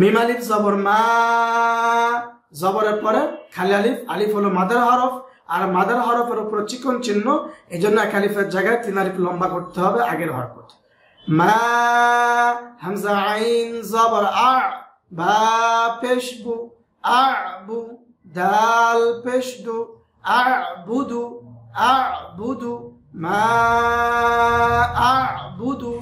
মিম আলিফ জবর মা, জবরের পরে খালি আলিফ, আলিফ হলো মাদার হরফ, আর মাদার হরফের উপর চিকন চিহ্ন, এই জন্য এক আলিফের জায়গায় 3 আলিফ লম্বা করতে হবে আগের হরকত। মা, হামজা আইন জবর আ, বা পেশবু, আবু, দাল পেশদু, আবুদু, আবুদু, মা আবুদু,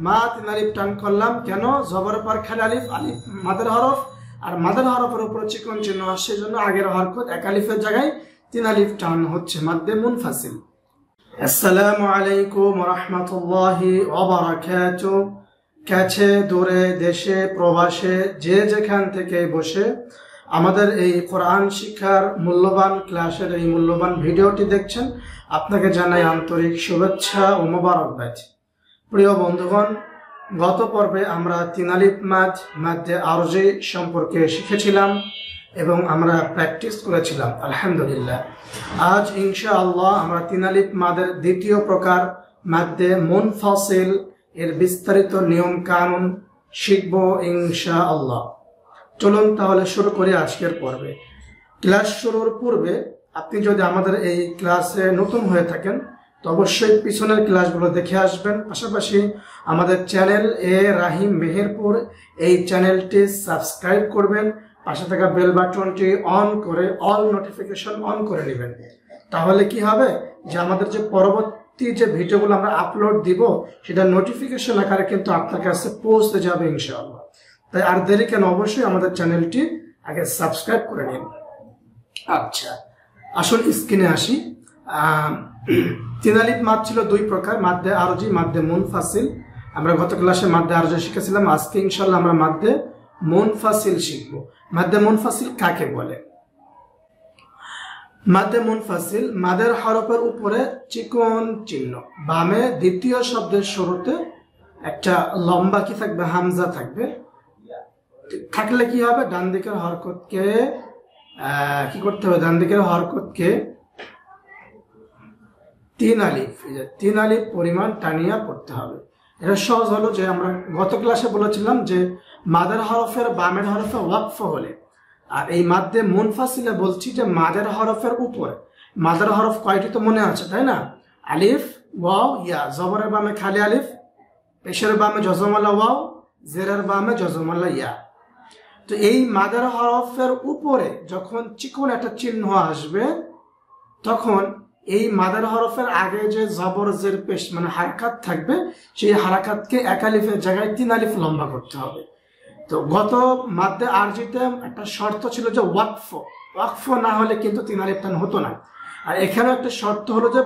মা 3 আলিফ টান করলাম কেন? জবরের পর খালি আলিফ, আলিফ মাদার হরফ, আর মাদার হরফের উপর চিকন চিহ্ন আসছে, জন্য আগের হরকত এক আলিফের জায়গায় 3 আলিফ টান হচ্ছে, মাদ্দে মুনফাসিল। আসসালামু আলাইকুম ওয়া রাহমাতুল্লাহি ওয়া বারাকাতুহু। কাছে দূরে দেশে প্রবাসে যে যেখান থেকে বসে আমাদের এই কোরআন শিক্ষার মূল্যবান ক্লাসের এই মূল্যবান ভিডিওটি দেখছেন, আপনাকে জানাই আন্তরিক শুভেচ্ছা ও মোবারকবাদ। প্রিয় বন্ধুগণ, গত পর্বে আমরা 3 আলিফ মাদ, মাদ্দে আরজি সম্পর্কে শিখেছিলাম এবং আমরা প্র্যাকটিস করেছিলাম আলহামদুলিল্লাহ। আজ ইনশাআল্লাহ আমরা 3 আলিফ মাদের দ্বিতীয় প্রকার মাদ্দে মুনফাসিল এর বিস্তারিত নিয়ম কানুন শিখব ইনশাআল্লাহ। চলুন তাহলে শুরু করি আজকের পর্বে। ক্লাস শুরুর পূর্বে আপনি যদি আমাদের এই ক্লাসে নতুন হয়ে থাকেন তো অবশ্যই পিছনের ক্লাসগুলো দেখে আসবেন, পাশাপাশি আমাদের চ্যানেল এ রাহিম মেহেরপুর এই চ্যানেলটি সাবস্ক্রাইব করবেন, পাশে থাকা বেল বাটনটি অন করে অল নোটিফিকেশন অন করে নেবেন। তাহলে কি হবে যে আমাদের যে পরবর্তী যে ভিডিওগুলো আমরা আপলোড দিব সেটা নোটিফিকেশন আকারে কিন্তু আপনার কাছে পৌঁছতে যাবে ইনশাআল্লাহ। তাই আর দেরি কেন, অবশ্যই আমাদের চ্যানেলটি আগে সাবস্ক্রাইব করে নিন। আচ্ছা, আসল স্ক্রিনে আসি। 3 আলিফ মাদ ছিল 2 প্রকার, মাদ্দে আরজি, মাদ্দে মুনফাসিল। আমরা গত ক্লাসে মাদ্দে আরজি শিখেছিলাম, আজকে ইনশাআল্লাহ আমরা মাদ্দে মুনফাসিল শিখব। মাদ্দে মুনফাসিল কাকে বলে? মাদ্দে মুনফাসিল মাদের হরফের উপরে চিকন চিহ্ন, বামে দ্বিতীয় শব্দের শুরুতে একটা লম্বা কি থাকবে? হামজা থাকবে। থাকলে কি হবে? ডান দিকের হরকতকে কি করতে হবে? ডান দিকের হরকতকে 3 আলিফ পরিমাণ টানিয়া পড়তে হবে। এটা সহজ হলো যে আমরা গত ক্লাসে বলেছিলাম যে মাদের হরফের বামের হরফে ওয়াকফ হলে, আর এই মাদ্দে মুনফাসিলে বলছি যে মাদের হরফের উপরে। মাদের হরফ কয়টি তো মনে আছে, তাই না? আলিফ, ওয়াও, ইয়া। জবরের বামে খালি আলিফ, পেশের বামে জজমালা ওয়াও, জেরের বামে জজমালা ইয়া। তো এই মাদের হরফের উপরে যখন চিকন একটা চিহ্ন আসবে, তখন এই মাদার হরফের আগে যে জবর জের পেশ মানে হারাকাত থাকবে, সেই হারাকাতকে এক আলিফের জায়গায় 3 আলিফ লম্বা করতে হবে। তো গত মাদ্দে আরজিতে একটা শর্ত ছিল যে ওয়াকফ না হলে কিন্তু 3 আলিফ টান হতো না। আর এখানে একটা শর্ত হলো যে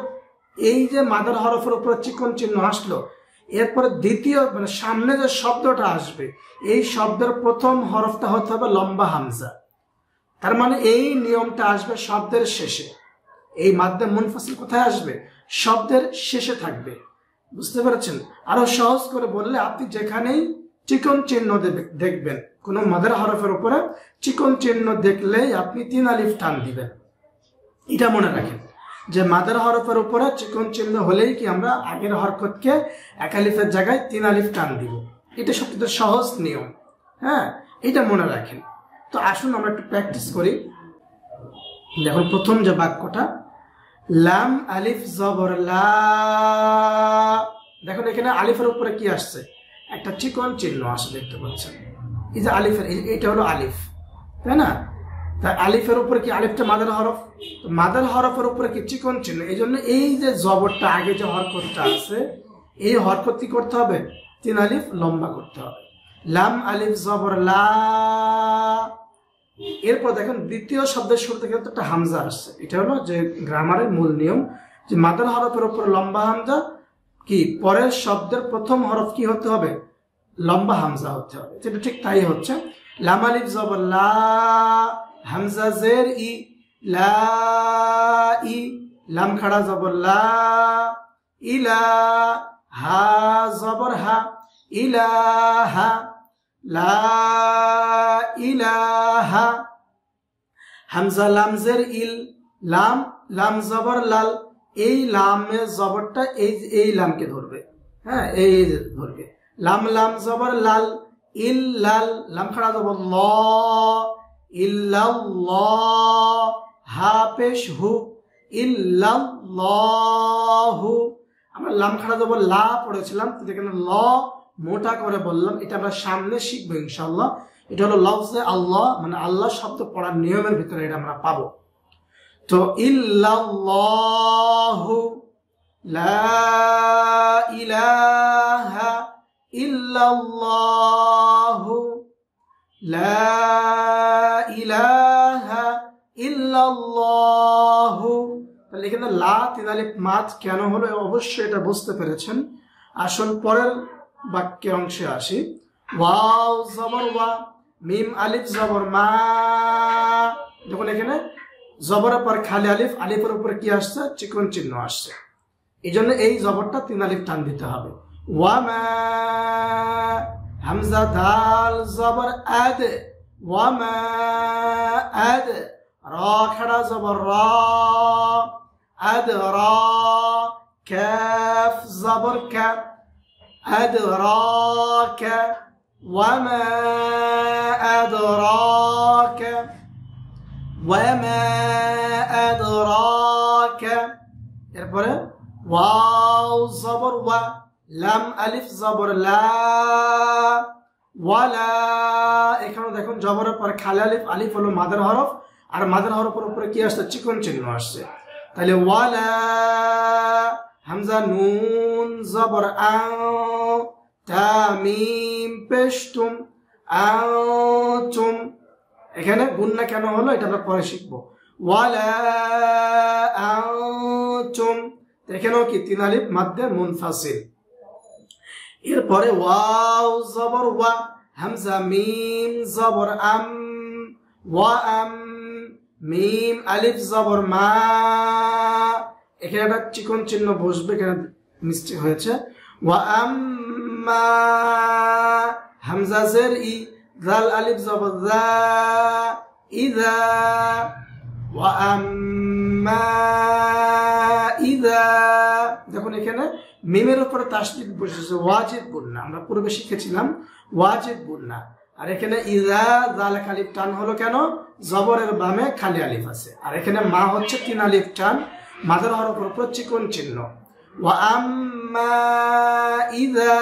এই যে মাদার হরফের উপরে চিকন চিহ্ন আসলো, এরপরে দ্বিতীয় মানে সামনে যে শব্দটা আসবে, এই শব্দের প্রথম হরফটা হতে হবে লম্বা হামজা। তার মানে এই নিয়মটা আসবে শব্দের শেষে। এই মাদ্দে মুনফাসিল কোথায় আসবে? শব্দের শেষে থাকবে। বুঝতে পেরেছেন? আরো সহজ করে বললে, আপনি যেখানেই চিকন চিহ্ন দেখবেন, কোন মাদের হরফের উপরে চিকন চিহ্ন দেখলেই আপনি 3 আলিফ টান দিবেন। এটা মনে রাখেন যে মাদের হরফের উপরে চিকন চিহ্ন হলেই কি আমরা আগের হরকতকে এক আলিফের জায়গায় 3 আলিফ টান দিব। এটা সবচেয়ে সহজ নিয়ম। হ্যাঁ, এটা মনে রাখেন। তো আসুন আমরা একটু প্র্যাকটিস করি। দেখুন প্রথম যে বাক্যটা, লাম আলিফ জবর লা। দেখুন এখানে আলিফের উপরে কি আসছে? একটা চিকন চিহ্ন আসে, দেখতে পাচ্ছেন। এই যে আলিফের, এটা হলো আলিফ, তাই না? তাই আলিফের উপরে কি? আলিফটা মাদার হরফ, মাদার হরফের উপরে কি? চিকন চিহ্ন। এই জন্য এই যে জবরটা আগে যে হরকতটা আছে, এই হরকত কি করতে হবে? 3 আলিফ লম্বা করতে হবে। লাম আলিফ জবর লা। এরপর দেখেন দ্বিতীয় শব্দের শুরুতে কিন্তু একটা হামজা আসছে। এটা হলো যে গ্রামারের মূল নিয়ম যে মাদার হরফের উপর লম্বা হামজা, কি পরের শব্দের প্রথম হরফ কি হতে হবে? লম্বা হামজা হতে হবে। এটা ঠিক তাই হচ্ছে। লাম আলিফ জবর লা, হামজা জের ই, লা ই। লাম খাড়া জবর লা, ইলা। হা জবর হা, ইলাহা। লা ইলাহা। হামজা লাম জের ইল, লাম, লাম জবর লাল। এই লামের জবরটা এই লামকে ধরবে। হ্যাঁ, এই ধরবে। লাম লাম জবর লাল, ইল্লাল, লাম খাড়া জবর ল, ইল্লাল্লাহ, হা পেশ হু, ইল্লাল্লাহু। আমরা লাম খাড়া জবর লা পড়েছিলাম, তো এখানে ল মোটা করে বললাম, এটা আমরা সামনে শিখবো ইনশাআল্লাহ। এটা হলো লফজে আল্লাহ, মানে আল্লাহ শব্দ পড়ার নিয়মের ভিতরে এটা আমরা পাবো। তো ইল্লাল্লাহু, লা ইলাহা ইল্লাল্লাহু, লা ইলাহা ইল্লাল্লাহু। তাহলে এখানে লা তিন আলিফ মাদ কেন হলো অবশ্যই এটা বুঝতে পেরেছেন। আসল পরের বাক্যের অংশে আসি। ওয়াও জবর ওয়া, মিম আলিফ জবর মা। যখন এখানে জবরের পর খালি আলিফ, আলিফের উপরে কি আসছে? চিকন চিহ্ন আসছে, এই জন্য এই জবরটা তিন আলিফ টান দিতে হবে। ওয়ামা, হামজা দাল জবর আদ, ওয়ামা আদ, রা খাড়া জবর রা, আদ রা, কাফ জবর কা, আদ রা কা, ওয়ামা আদরাকা, ওয়ামা আদরাকা। এরপরে ওয়াও জবর ওয়া, লাম আলিফ জবর লা, ওয়ালা। এখানে দেখুন জবরের পর খালি আলিফ, আলিফ হলো মাদের হরফ, আর মাদের হরফের উপরে কি আসছে? চিকন চিহ্ন আসছে। তাহলে ওয়ালা, হামজা নুন জবর আও, তা মিম পেশতুম, আনতুম। এখানে গুন্না কেন হলো এটা আমরা পরে শিখবো। ওয়ালা আনতুম, এখানেও কি তিন আলিফ মাদ্দে মুনফাসিল। এরপরে ওয়াও জবর ওয়া, হামজা মিম জবর আম, ওয়া আম, মিম আলিফ জবর মা। এখানে একটা চিকন চিহ্ন বসবে, এখানে মিস্টেক হয়েছে। ওয়া আম্মা, হামজা জের ই, জাল আলিফ জবর যা, ইযা, ওয়া আম্মা ইযা। দেখুন এখানে মিমের উপরে তাসদীদ বসেছে, ওয়াজিব গুন্না। আমরা পূর্বে শিখেছিলাম ওয়াজিব গুন্না। আর এখানে ইযা, জাল আলিফ টান হলো কেন? জবরের বামে খালি আলিফ আছে, আর এখানে মা হচ্ছে তিন আলিফ টান, মাদের হরফের উপর চিকন চিহ্ন। ওয়া আম্মা ইযা।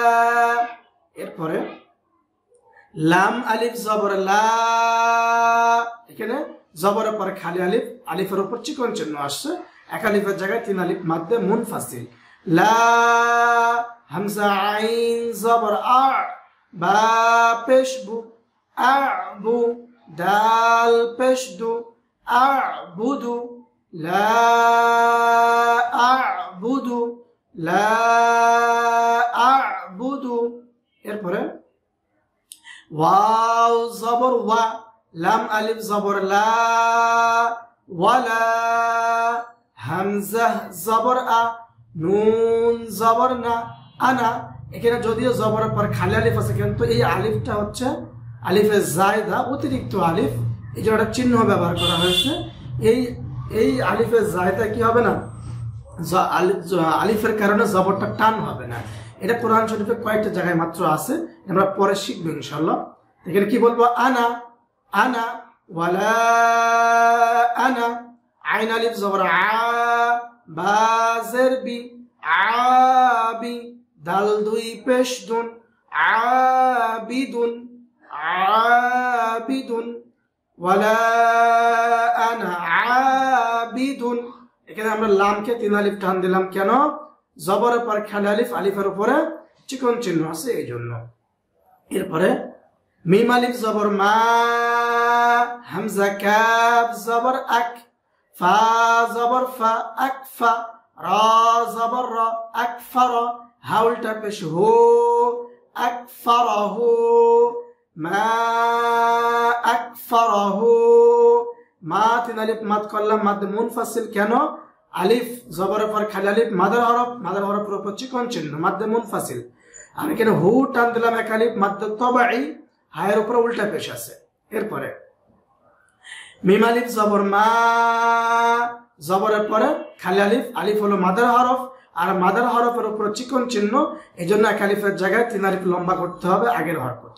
এরপরে লাম আলিফ জবর লা, এখানে জবরের পরে খালি আলিফ, আলিফের উপর চিকন চিহ্ন আসছে, এক আলিফের জায়গায় তিন আলিফ মাদ্দে মুনফাসিল। লা, হামজা আইন জবর আ, বা পেশবু, আবু, দাল পেশদু, আবুদু, লা আবুদু, লা আবুদু। এরপরে ওয়াও জবর ওয়া, লাম আলিফ জবর লা, ওয়ালা, হামজা জবর আ, নুন জবর না, আনা। এখানে যদিও জবরের পর খালি আলিফ আছে, কিন্তু এই আলিফটা হচ্ছে আলিফে জায়দা, অতিরিক্ত আলিফ, এই জন্য একটা চিহ্ন ব্যবহার করা হয়েছে। এই আলিফে জায়দা কি হবে না? আলিফের কারণে জবরটা টান হবে না। এটা কোরআন শরীফে কয়েকটা জায়গায় মাত্র আছে, আমরা পরে শিখবো ইনশাআল্লাহ। এখানে কি বলবো? আনা, আনা, ওয়ালা আনা, আইন আলিফ জবর আ, বা জের বি, আবি, দাল দুই পেশ দুন, আবিদুন, আবিদুন, ওয়ালা আনা আবিদুন। এখানে আমরা লামকে তিন আলিফ টান দিলাম কেন? জবরের পর খালি আলিফ, আলিফের উপরে চিকন চিহ্ন আছে এই জন্য। এরপরে মিম আলিফ জবর মা, হামজা কাফ জবর আক, ফা জবর ফা, আকফা, রা জবর রা, আকফার, হা উল্টা পেশ হো, আকফারহু, মা আকফারহু। মা তিন আলিফ মাদ করলাম, মাদ মুনফাসিল কেন? আলিফ জবরের পর খালি আলিফ, মাদার হরফ, মাদার হরফের উপর চিকন চিহ্ন, মাদ মুনফাসিল। আর এখানে হু টান দিলাম এক আলিফ, মাদ তবাই, হায়ের উপর উল্টা পেশ আছে। এরপরে মিম আলিফ জবর মা, জবরের পরে খালি আলিফ, আলিফ হলো মাদার হরফ, আর মাদার হরফের উপর চিকন চিহ্ন, এই জন্য এক আলিফের জায়গায় তিন আলিফ লম্বা করতে হবে আগের হরকত।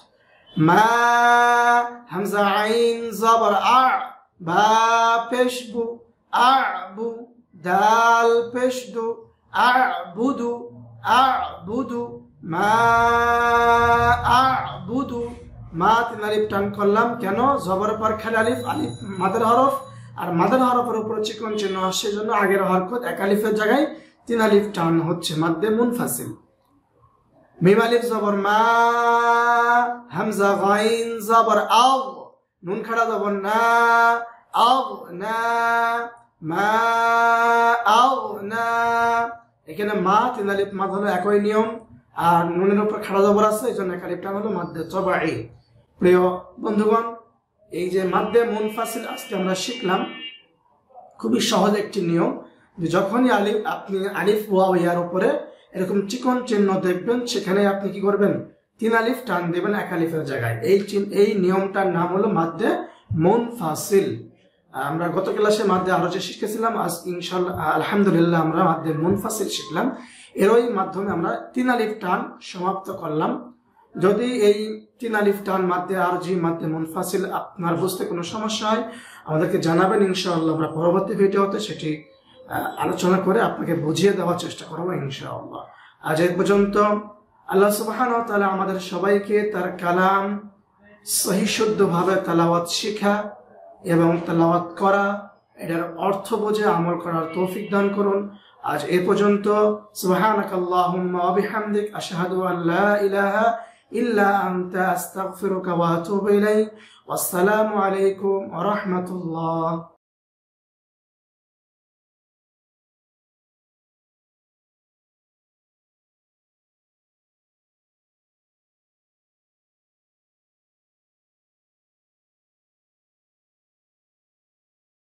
মা হামজা আইন জবর আ বা পেশবু আবু দাল পেশদু আবুদু আবুদু মা আবুদু মা তিন আলিফ টান করলাম কেন? জবর পর খালি আলিফ, আলিফ মাদের হরফ, আর মাদের হরফের উপরে চিকন চিহ্ন আসছে, জন্য আগের হরকত এক আলিফের জায়গায় তিন আলিফ টান হচ্ছে মাদ্দে মুনফাসিল। মিম আলিফ জবর মা, হামজা গাইন জবর আগ, নুন খাড়া জবর না, আগ না, মা আগ না। এখানে মা তিন আলিফ মাদ হলো একই নিয়ম, আর নুনের উপর খাড়া জবর আছে, এই জন্য এক আলিফ টান হলো মাদ্দে তবাই। প্রিয় বন্ধুগণ, এই যে মাদ্দে মুনফাসিল আজকে আমরা শিখলাম, খুবই সহজ একটি নিয়ম, যে যখনই আপনি আলিফ ওয়াও ইয়ার উপরে এরকম চিকন চিহ্ন দেখবেন, সেখানে আপনি কি করবেন? তিন আলিফ টান দেবেন এক আলিফের জায়গায়। এই নিয়মটার নাম হলো মাদ্দে মুনফাসিল। আমরা গত ক্লাসে মাদ্দে আরজে শিখেছিলাম, আজ ইনশাআল্লাহ আলহামদুলিল্লাহ আমরা মাদ্দে মুনফাসিল শিখলাম। এরই মাধ্যমে আমরা তিন আলিফ টান সমাপ্ত করলাম। যদি এই তিন আলিফ টান মাদ্দে আরজি মাদ্দে মুনফাসিল আপনার বুঝতে কোনো সমস্যা হয়, আমাদেরকে জানাবেন, ইনশাআল্লাহ আমরা পরবর্তী ভিডিওতে সেটি আলোচনা করে আপনাকে বুঝিয়ে দেওয়ার চেষ্টা করবো ইনশাআল্লাহ। আজ এই পর্যন্ত। আল্লাহ সুবহানাহু ওয়া তাআলা আমাদের সবাইকে তার কালাম সহি শুদ্ধভাবে তেলাওয়াত শিখা এবং তেলাওয়াত করা, এটার অর্থ বুঝে আমল করার তৌফিক দান করুন। আজ এই পর্যন্ত। সুবহানাকাল্লাহুম্মা ওয়া বিহামদিক, আশহাদু আন লা ইলাহা ইল্লা আনতা, আস্তাগফিরুকা ওয়া আতুবু ইলাইক। ওয়াসসালামু আলাইকুম ওয়া রাহমাতুল্লাহ।